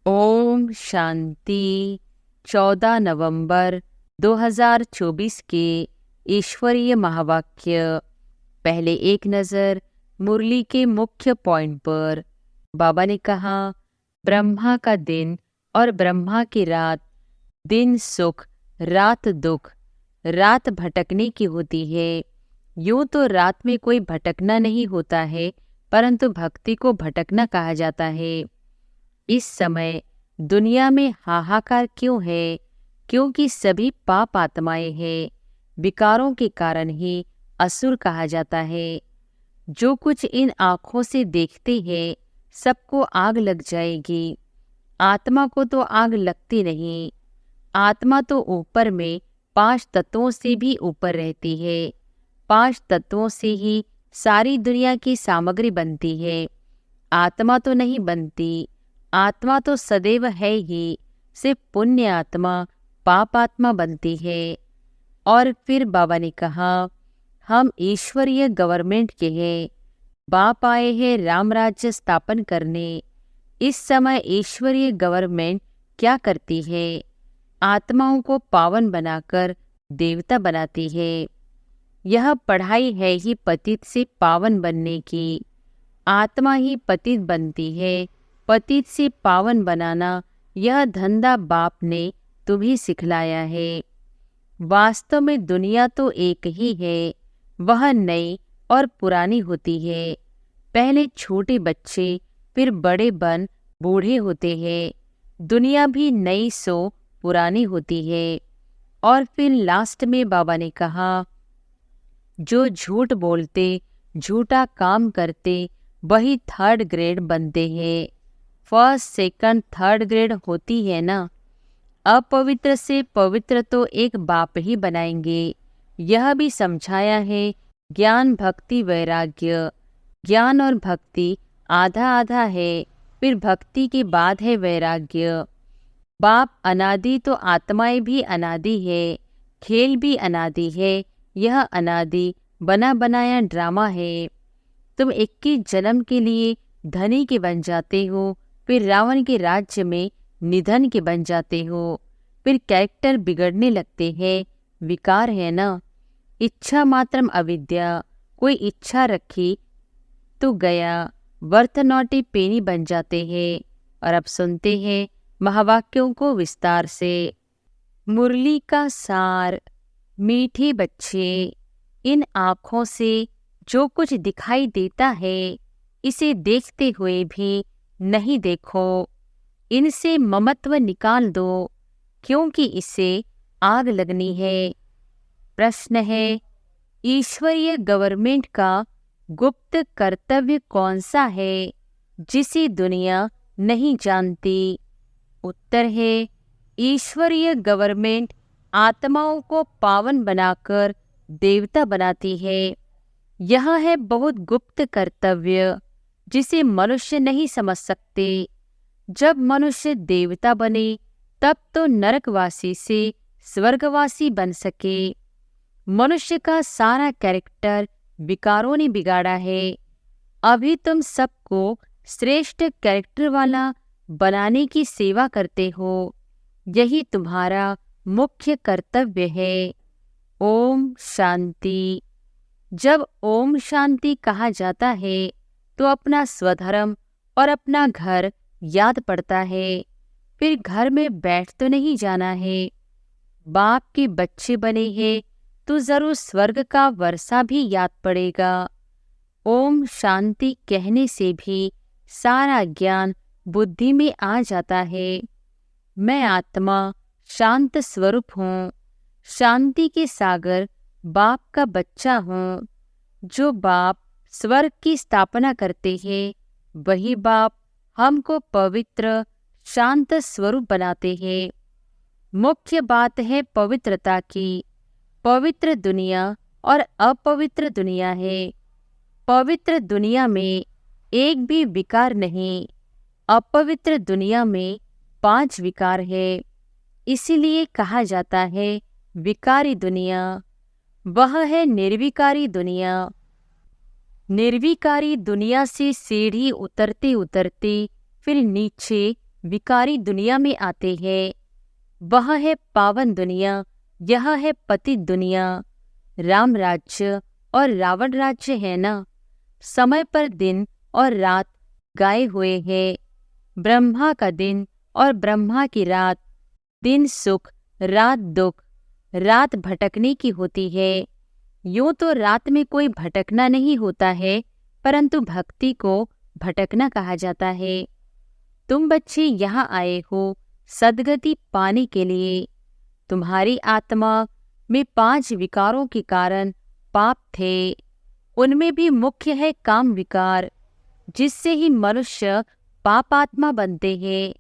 ओम शांति। 14 नवंबर 2024 के ईश्वरीय महावाक्य। पहले एक नज़र मुरली के मुख्य पॉइंट पर। बाबा ने कहा, ब्रह्मा का दिन और ब्रह्मा की रात, दिन सुख रात दुख, रात भटकने की होती है। यूं तो रात में कोई भटकना नहीं होता है, परंतु भक्ति को भटकना कहा जाता है। इस समय दुनिया में हाहाकार क्यों है? क्योंकि सभी पाप आत्माएं हैं। विकारों के कारण ही असुर कहा जाता है। जो कुछ इन आँखों से देखते हैं, सबको आग लग जाएगी। आत्मा को तो आग लगती नहीं। आत्मा तो ऊपर में 5 तत्वों से भी ऊपर रहती है। 5 तत्वों से ही सारी दुनिया की सामग्री बनती है। आत्मा तो नहीं बनती। आत्मा तो सदैव है ही, सिर्फ पुण्य आत्मा पाप आत्मा बनती है। और फिर बाबा ने कहा, हम ईश्वरीय गवर्नमेंट के हैं। बाप आए हैं राम राज्य स्थापन करने। इस समय ईश्वरीय गवर्नमेंट क्या करती है? आत्माओं को पावन बनाकर देवता बनाती है। यह पढ़ाई है ही पतित से पावन बनने की। आत्मा ही पतित बनती है। पतित से पावन बनाना, यह धंधा बाप ने तुम्हें सिखलाया है। वास्तव में दुनिया तो एक ही है, वह नई और पुरानी होती है। पहले छोटे बच्चे, फिर बड़े बन बूढ़े होते हैं। दुनिया भी नई सो पुरानी होती है। और फिर लास्ट में बाबा ने कहा, जो झूठ बोलते, झूठा काम करते, वही 3rd ग्रेड बनते हैं। 1st, 2nd, 3rd ग्रेड होती है ना। अपवित्र से पवित्र तो एक बाप ही बनाएंगे। यह भी समझाया है, ज्ञान भक्ति वैराग्य। ज्ञान और भक्ति आधा आधा है, फिर भक्ति के बाद है वैराग्य। बाप अनादि तो आत्माएं भी अनादि है। खेल भी अनादि है। यह अनादि बना बनाया ड्रामा है। तुम 21 जन्म के लिए धनी के बन जाते हो, फिर रावण के राज्य में निधन के बन जाते हो। फिर कैरेक्टर बिगड़ने लगते हैं। विकार है ना। इच्छा मात्रम अविद्या। कोई इच्छा रखी तो गया, वर्तनौटी पेनी बन जाते हैं। और अब सुनते हैं महावाक्यों को विस्तार से। मुरली का सार। मीठे बच्चे, इन आँखों से जो कुछ दिखाई देता है, इसे देखते हुए भी नहीं देखो। इनसे ममत्व निकाल दो, क्योंकि इससे आग लगनी है। प्रश्न है, ईश्वरीय गवर्नमेंट का गुप्त कर्तव्य कौन सा है, जिसे दुनिया नहीं जानती? उत्तर है, ईश्वरीय गवर्नमेंट आत्माओं को पावन बनाकर देवता बनाती है। यह है बहुत गुप्त कर्तव्य, जिसे मनुष्य नहीं समझ सकते। जब मनुष्य देवता बने, तब तो नरकवासी से स्वर्गवासी बन सके। मनुष्य का सारा कैरेक्टर विकारों ने बिगाड़ा है। अभी तुम सबको श्रेष्ठ कैरेक्टर वाला बनाने की सेवा करते हो। यही तुम्हारा मुख्य कर्तव्य है। ओम शांति। जब ओम शांति कहा जाता है, तो अपना स्वधर्म और अपना घर याद पड़ता है। फिर घर में बैठ तो नहीं जाना है। बाप के बच्चे बने हैं, तो जरूर स्वर्ग का वर्षा भी याद पड़ेगा। ओम शांति कहने से भी सारा ज्ञान बुद्धि में आ जाता है। मैं आत्मा शांत स्वरूप हूँ। शांति के सागर बाप का बच्चा हूँ। जो बाप स्वर्ग की स्थापना करते हैं, वही बाप हमको पवित्र शांत स्वरूप बनाते हैं। मुख्य बात है पवित्रता की। पवित्र दुनिया और अपवित्र दुनिया है। पवित्र दुनिया में एक भी विकार नहीं। अपवित्र दुनिया में 5 विकार है। इसीलिए कहा जाता है विकारी दुनिया। वह है निर्विकारी दुनिया। निर्विकारी दुनिया से सीढ़ी उतरते उतरते फिर नीचे विकारी दुनिया में आते हैं। वह है पावन दुनिया, यह है पतित दुनिया। राम राज्य और रावण राज्य है ना। समय पर दिन और रात गाए हुए हैं। ब्रह्मा का दिन और ब्रह्मा की रात। दिन सुख, रात दुख। रात भटकने की होती है। यूं तो रात में कोई भटकना नहीं होता है, परंतु भक्ति को भटकना कहा जाता है। तुम बच्चे यहाँ आए हो सद्गति पाने के लिए। तुम्हारी आत्मा में 5 विकारों के कारण पाप थे। उनमें भी मुख्य है काम विकार, जिससे ही मनुष्य पापात्मा बनते हैं।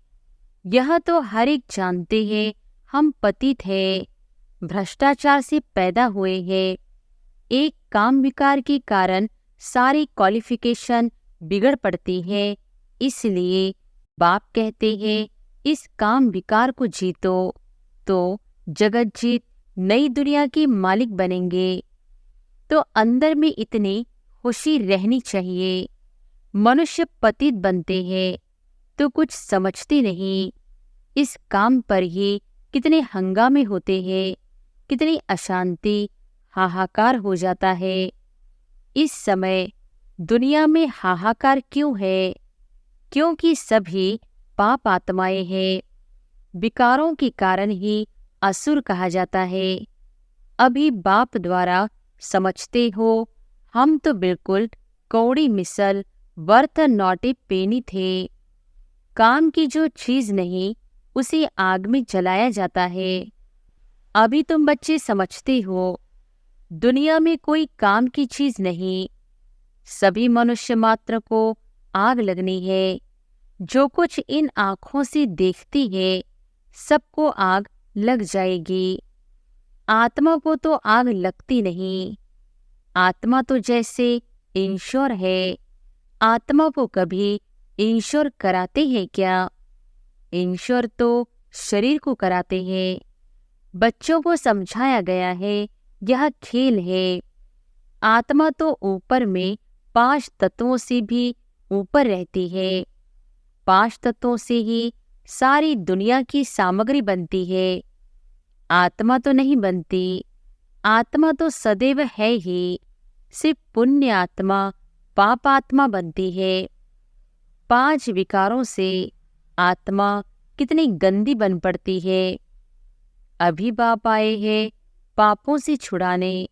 यह तो हर एक जानते हैं, हम पतित हैं, भ्रष्टाचार से पैदा हुए हैं। एक काम विकार के कारण सारी क्वालिफिकेशन बिगड़ पड़ती है। इसलिए बाप कहते हैं, इस काम विकार को जीतो तो जगत जीत नई दुनिया के मालिक बनेंगे। तो अंदर में इतनी खुशी रहनी चाहिए। मनुष्य पतित बनते हैं तो कुछ समझते नहीं। इस काम पर ही कितने हंगामे होते हैं, कितनी अशांति, हाहाकार हो जाता है। इस समय दुनिया में हाहाकार क्यों है? क्योंकि सभी पाप आत्माएं हैं। विकारों के कारण ही असुर कहा जाता है। अभी बाप द्वारा समझते हो, हम तो बिल्कुल कौड़ी मिसल वर्थ नॉट ए पेनी थे। काम की जो चीज नहीं, उसे आग में जलाया जाता है। अभी तुम बच्चे समझते हो, दुनिया में कोई काम की चीज नहीं। सभी मनुष्य मात्र को आग लगनी है। जो कुछ इन आँखों से देखती है, सबको आग लग जाएगी। आत्मा को तो आग लगती नहीं। आत्मा तो जैसे ईश्वर है। आत्मा को कभी ईश्वर कराते हैं क्या? ईश्वर तो शरीर को कराते हैं। बच्चों को समझाया गया है, यह खेल है। आत्मा तो ऊपर में 5 तत्वों से भी ऊपर रहती है। 5 तत्वों से ही सारी दुनिया की सामग्री बनती है। आत्मा तो नहीं बनती। आत्मा तो सदैव है ही। सिर्फ पुण्य आत्मा पाप आत्मा बनती है। 5 विकारों से आत्मा कितनी गंदी बन पड़ती है। अभी बाप आए हैं पापों से छुड़ाने।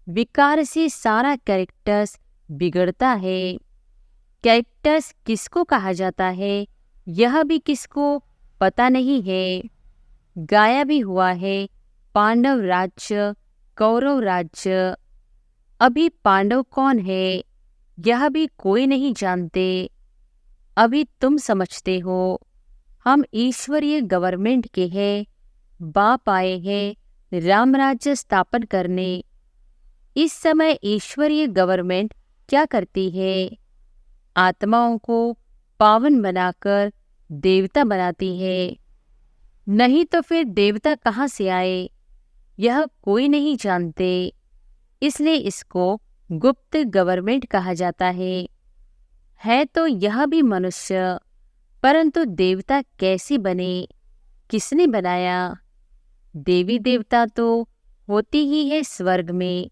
विकार से सारा कैरेक्टर्स बिगड़ता है। कैरेक्टर्स किसको कहा जाता है, यह भी किसको पता नहीं है। गाया भी हुआ है, पांडव राज्य, कौरव राज्य। अभी पांडव कौन है, यह भी कोई नहीं जानते। अभी तुम समझते हो, हम ईश्वरीय गवर्नमेंट के हैं। बाप आए हैं राम राज्य स्थापन करने। इस समय ईश्वरीय गवर्नमेंट क्या करती है? आत्माओं को पावन बनाकर देवता बनाती है। नहीं तो फिर देवता कहाँ से आए, यह कोई नहीं जानते। इसलिए इसको गुप्त गवर्नमेंट कहा जाता है तो यह भी मनुष्य, परंतु देवता कैसे बने, किसने बनाया? देवी देवता तो होती ही है स्वर्ग में,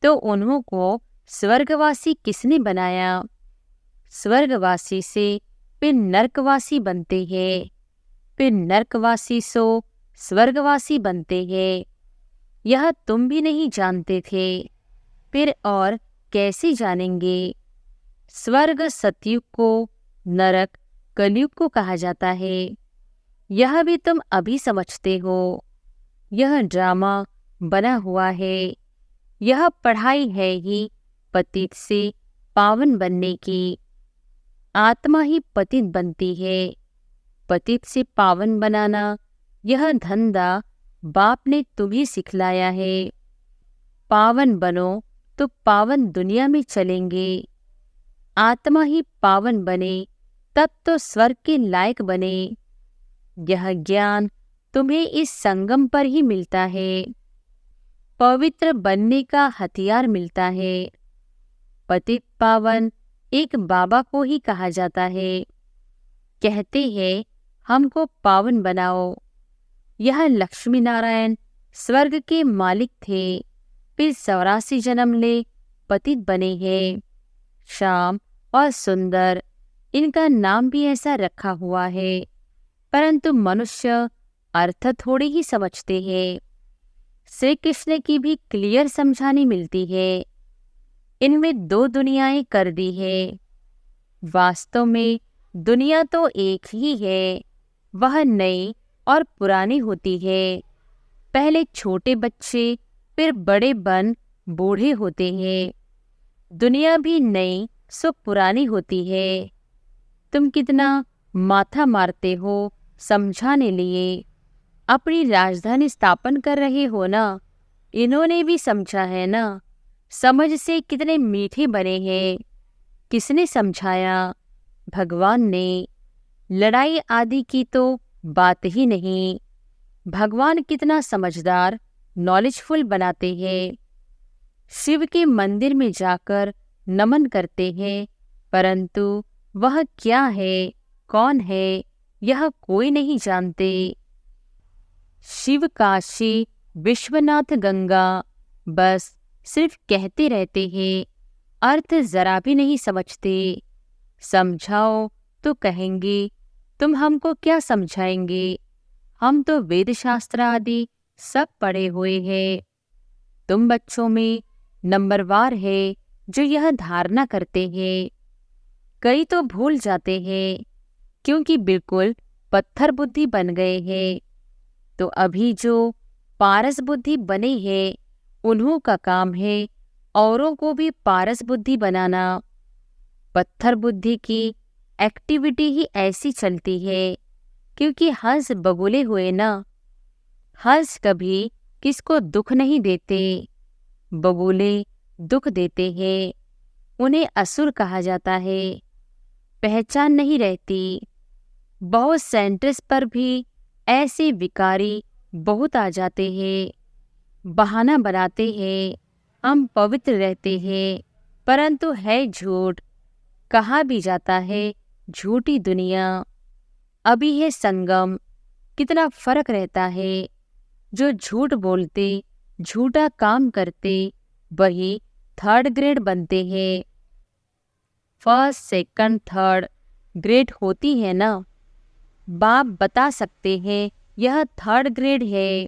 तो उन्हों को स्वर्गवासी किसने बनाया? स्वर्गवासी से फिर नरकवासी बनते हैं, फिर नरकवासी सो स्वर्गवासी बनते हैं। यह तुम भी नहीं जानते थे, फिर और कैसे जानेंगे? स्वर्ग सतयुग को, नरक कलयुग को कहा जाता है। यह भी तुम अभी समझते हो। यह ड्रामा बना हुआ है। यह पढ़ाई है ही पतित से पावन बनने की। आत्मा ही पतित बनती है। पतित से पावन बनाना, यह धंधा बाप ने तुम्हें सिखलाया है। पावन बनो तो पावन दुनिया में चलेंगे। आत्मा ही पावन बने, तब तो स्वर्ग के लायक बने। यह ज्ञान तुम्हें इस संगम पर ही मिलता है। पवित्र बनने का हथियार मिलता है। पतित पावन एक बाबा को ही कहा जाता है। कहते हैं हमको पावन बनाओ। यह लक्ष्मी नारायण स्वर्ग के मालिक थे, फिर 84 जन्म ले पतित बने हैं। श्याम और सुंदर, इनका नाम भी ऐसा रखा हुआ है, परंतु मनुष्य अर्थ थोड़ी ही समझते हैं। श्री कृष्ण की भी क्लियर समझानी मिलती है। इनमें 2 दुनियाएं कर दी है। वास्तव में दुनिया तो एक ही है, वह नई और पुरानी होती है। पहले छोटे बच्चे, फिर बड़े बन बूढ़े होते हैं। दुनिया भी नई सो पुरानी होती है। तुम कितना माथा मारते हो समझाने लिए, अपनी राजधानी स्थापन कर रहे हो ना। इन्होंने भी समझा है ना, समझ से कितने मीठे बने हैं। किसने समझाया? भगवान ने। लड़ाई आदि की तो बात ही नहीं। भगवान कितना समझदार, नॉलेजफुल बनाते हैं। शिव के मंदिर में जाकर नमन करते हैं, परंतु वह क्या है, कौन है, यह कोई नहीं जानते। शिव काशी विश्वनाथ गंगा बस सिर्फ कहते रहते हैं, अर्थ जरा भी नहीं समझते। समझाओ तो कहेंगे तुम हमको क्या समझाएंगे, हम तो वेद शास्त्र आदि सब पढ़े हुए हैं। तुम बच्चों में नंबरवार है जो यह धारणा करते हैं। कई तो भूल जाते हैं, क्योंकि बिल्कुल पत्थर बुद्धि बन गए हैं। तो अभी जो पारस बुद्धि बने हैं, उन्हों का काम है औरों को भी पारस बुद्धि बनाना। पत्थर बुद्धि की एक्टिविटी ही ऐसी चलती है, क्योंकि हंस बगुले हुए ना। हंस कभी किसको दुख नहीं देते, बगुले दुख देते हैं। उन्हें असुर कहा जाता है। पहचान नहीं रहती। बहुत सेंटर्स पर भी ऐसे विकारी बहुत आ जाते हैं। बहाना बनाते हैं, हम पवित्र रहते हैं, परंतु है झूठ। कहा भी जाता है झूठी दुनिया। अभी है संगम। कितना फर्क रहता है। जो झूठ बोलते, झूठा काम करते, वही 3rd ग्रेड बनते हैं। 1st, 2nd, 3rd ग्रेड होती है ना। बाप बता सकते हैं यह 3rd ग्रेड है।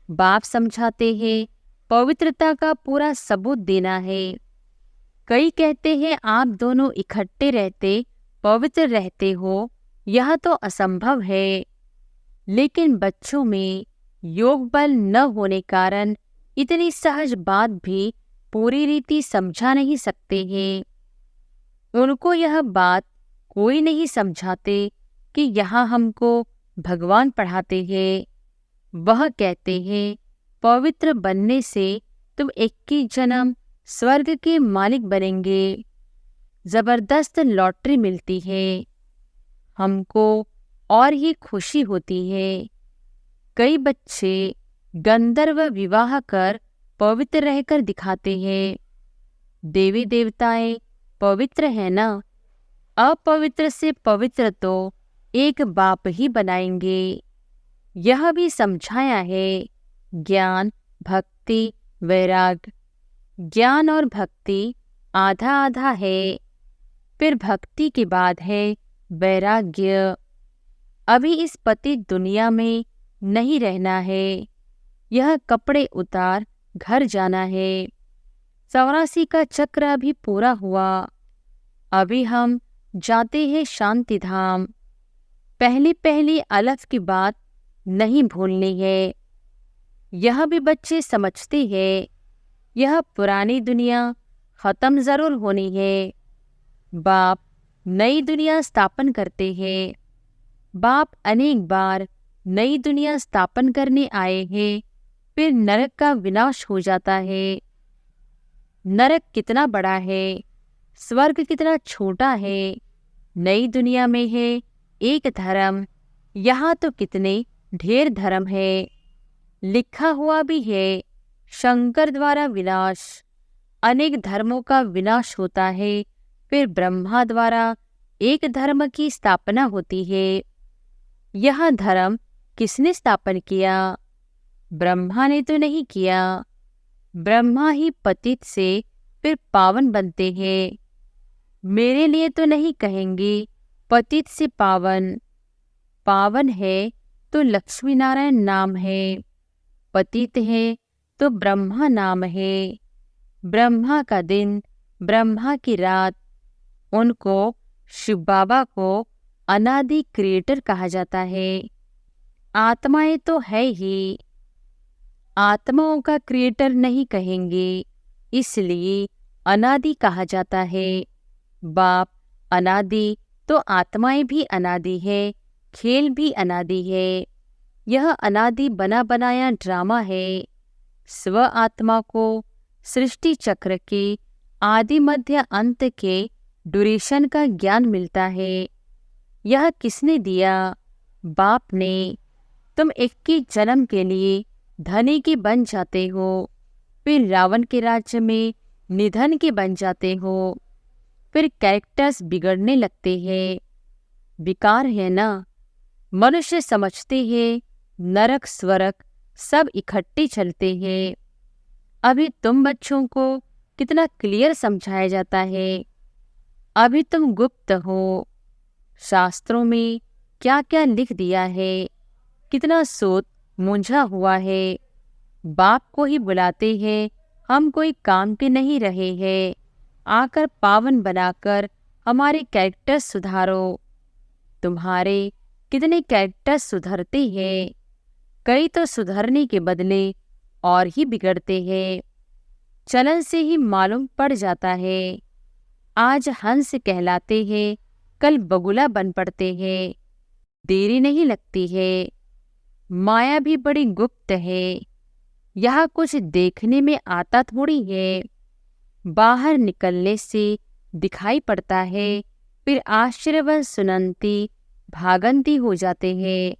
बाप समझाते हैं पवित्रता का पूरा सबूत देना है। कई कहते हैं आप दोनों इकट्ठे रहते पवित्र रहते हो, यह तो असंभव है। लेकिन बच्चों में योग बल न होने कारण इतनी सहज बात भी पूरी रीति समझा नहीं सकते हैं। उनको यह बात कोई नहीं समझाते कि यहाँ हमको भगवान पढ़ाते हैं। वह कहते हैं पवित्र बनने से तुम 21 जन्म स्वर्ग के मालिक बनेंगे। जबरदस्त लॉटरी मिलती है। हमको और ही खुशी होती है। कई बच्चे गंधर्व विवाह कर पवित्र रहकर दिखाते हैं। देवी देवताएं पवित्र है ना। अपवित्र से पवित्र तो एक बाप ही बनाएंगे। यह भी समझाया है ज्ञान, भक्ति, वैराग। ज्ञान और भक्ति आधा आधा है, फिर भक्ति के बाद है वैराग्य। अभी इस पतित दुनिया में नहीं रहना है। यह कपड़े उतार घर जाना है। 84 का चक्र अभी पूरा हुआ। अभी हम जाते हैं शांति धाम। पहली पहली अलफ की बात नहीं भूलनी है। यह भी बच्चे समझते हैं यह पुरानी दुनिया खत्म जरूर होनी है। बाप नई दुनिया स्थापन करते हैं। बाप अनेक बार नई दुनिया स्थापन करने आए हैं, फिर नरक का विनाश हो जाता है। नरक कितना बड़ा है, स्वर्ग कितना छोटा है। नई दुनिया में है एक धर्म, यहाँ तो कितने ढेर धर्म है। लिखा हुआ भी है शंकर द्वारा विनाश। अनेक धर्मों का विनाश होता है, फिर ब्रह्मा द्वारा एक धर्म की स्थापना होती है। यह धर्म किसने स्थापन किया? ब्रह्मा ने तो नहीं किया। ब्रह्मा ही पतित से फिर पावन बनते हैं। मेरे लिए तो नहीं कहेंगे पतित से पावन। पावन है तो लक्ष्मी नारायण नाम है, पतित है तो ब्रह्मा नाम है। ब्रह्मा का दिन, ब्रह्मा की रात, उनको शिव बाबा को अनादि क्रिएटर कहा जाता है। आत्माएं तो है ही, आत्माओं का क्रिएटर नहीं कहेंगे, इसलिए अनादि कहा जाता है। बाप अनादि तो आत्माएं भी अनादि है, खेल भी अनादि है। यह अनादि बना बनाया ड्रामा है। स्व आत्मा को सृष्टि चक्र के आदि मध्य अंत के ड्यूरेशन का ज्ञान मिलता है। यह किसने दिया? बाप ने। तुम 21 जन्म के लिए धनी के बन जाते हो, फिर रावण के राज्य में निधन के बन जाते हो, फिर कैरेक्टर्स बिगड़ने लगते हैं। विकार है ना? मनुष्य समझते हैं नरक स्वर्ग सब इकट्ठे चलते हैं। अभी तुम बच्चों को कितना क्लियर समझाया जाता है। अभी तुम गुप्त हो। शास्त्रों में क्या क्या लिख दिया है, कितना सोच मूंझा हुआ है। बाप को ही बुलाते हैं, हम कोई काम के नहीं रहे हैं। आकर पावन बनाकर हमारे कैरेक्टर सुधारो। तुम्हारे कितने कैरेक्टर सुधरते हैं, कई तो सुधरने के बदले और ही बिगड़ते हैं। चलन से ही मालूम पड़ जाता है। आज हंस कहलाते हैं, कल बगुला बन पड़ते हैं। देरी नहीं लगती है। माया भी बड़ी गुप्त है। यह कुछ देखने में आता थोड़ी है, बाहर निकलने से दिखाई पड़ता है, फिर आश्चर्यवश सुनंती भागंती हो जाते हैं।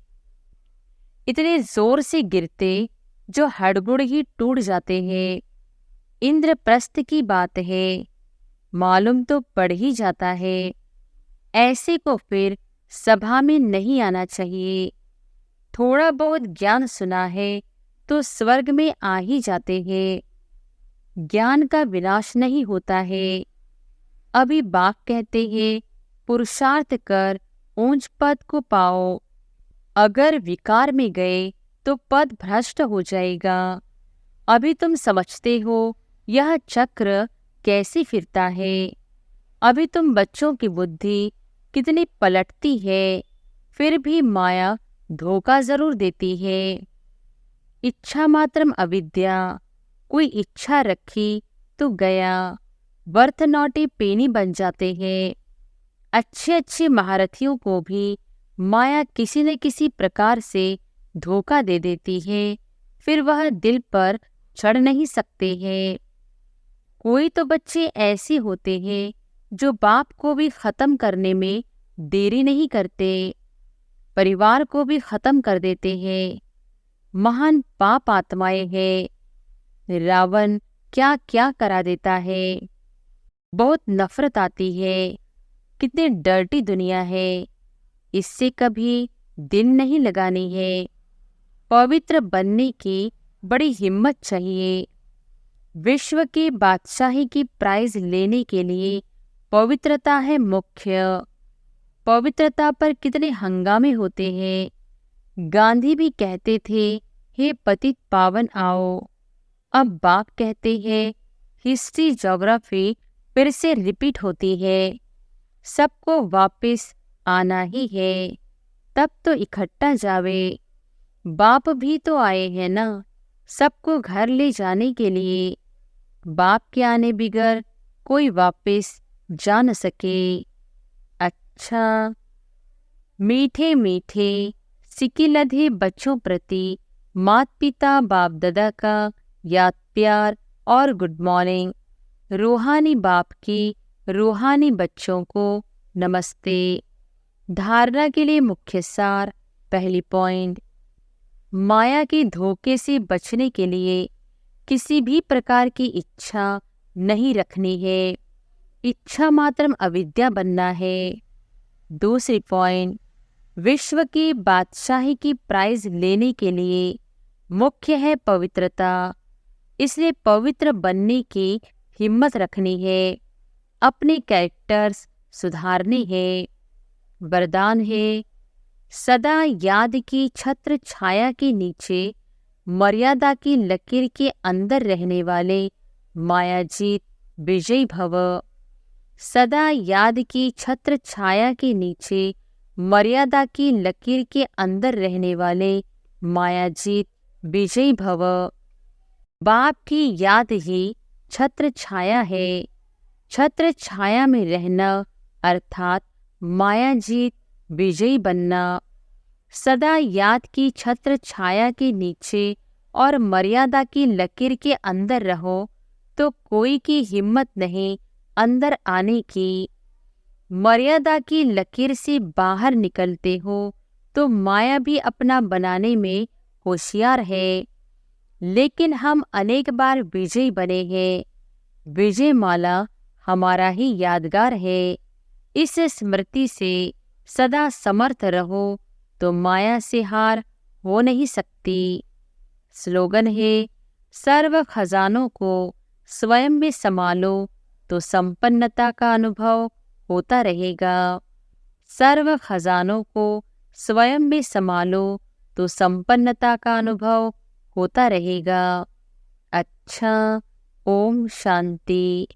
इतने जोर से गिरते जो हड़बुड़ ही टूट जाते हैं। इंद्रप्रस्थ की बात है, मालूम तो पड़ ही जाता है। ऐसे को फिर सभा में नहीं आना चाहिए। थोड़ा बहुत ज्ञान सुना है तो स्वर्ग में आ ही जाते हैं। ज्ञान का विनाश नहीं होता है। अभी बाप कहते हैं पुरुषार्थ कर ऊंच पद को पाओ। अगर विकार में गए तो पद भ्रष्ट हो जाएगा। अभी तुम समझते हो यह चक्र कैसे फिरता है। अभी तुम बच्चों की बुद्धि कितनी पलटती है, फिर भी माया धोखा जरूर देती है। इच्छा मात्रम अविद्या, कोई इच्छा रखी तो गया, बर्थ नॉटी पेनी बन जाते हैं। अच्छे अच्छे महारथियों को भी माया किसी न किसी प्रकार से धोखा दे देती है, फिर वह दिल पर चढ़ नहीं सकते हैं। कोई तो बच्चे ऐसे होते हैं जो बाप को भी खत्म करने में देरी नहीं करते, परिवार को भी खत्म कर देते हैं। महान पाप आत्माएं हैं। रावण क्या क्या करा देता है। बहुत नफरत आती है। कितनी डर्टी दुनिया है। इससे कभी दिल नहीं लगानी है। पवित्र बनने की बड़ी हिम्मत चाहिए। विश्व की बादशाही की प्राइज लेने के लिए पवित्रता है मुख्य। पवित्रता पर कितने हंगामे होते हैं। गांधी भी कहते थे हे पतित पावन आओ। अब बाप कहते हैं हिस्ट्री ज्योग्राफी फिर से रिपीट होती है। सबको वापस आना ही है, तब तो इकट्ठा जावे। बाप भी तो आए हैं ना, सबको घर ले जाने के लिए। बाप के आने बिगर कोई वापस जा न सके। अच्छा, मीठे मीठे सिक्के लधे बच्चों प्रति माता पिता बाप दादा का याद प्यार और गुड मॉर्निंग। रूहानी बाप की रूहानी बच्चों को नमस्ते। धारणा के लिए मुख्य सार। पहली पॉइंट, माया के धोखे से बचने के लिए किसी भी प्रकार की इच्छा नहीं रखनी है। इच्छा मात्रम अविद्या बनना है। दूसरी पॉइंट, विश्व की बादशाही की प्राइज लेने के लिए मुख्य है पवित्रता। इसलिए पवित्र बनने की हिम्मत रखनी है, अपने कैरेक्टर्स सुधारने हैं। वरदान है, सदा याद की छत्र छाया के नीचे, मर्यादा की लकीर के अंदर रहने वाले मायाजीत विजयी भव। सदा याद की छत्र छाया के नीचे, मर्यादा की लकीर के अंदर रहने वाले मायाजीत विजयी भव। बाप की याद ही छत्र छाया है। छत्र छाया में रहना अर्थात मायाजीत विजयी बनना। सदा याद की छत्र छाया के नीचे और मर्यादा की लकीर के अंदर रहो तो कोई की हिम्मत नहीं अंदर आने की। मर्यादा की लकीर से बाहर निकलते हो तो माया भी अपना बनाने में होशियार है। लेकिन हम अनेक बार विजयी बने हैं। विजय माला हमारा ही यादगार है। इस स्मृति से सदा समर्थ रहो तो माया से हार हो नहीं सकती। स्लोगन है, सर्व खजानों को स्वयं में संभालो तो संपन्नता का अनुभव होता रहेगा। सर्व खजानों को स्वयं में संभालो तो संपन्नता का अनुभव होता रहेगा। अच्छा, ओम शांति।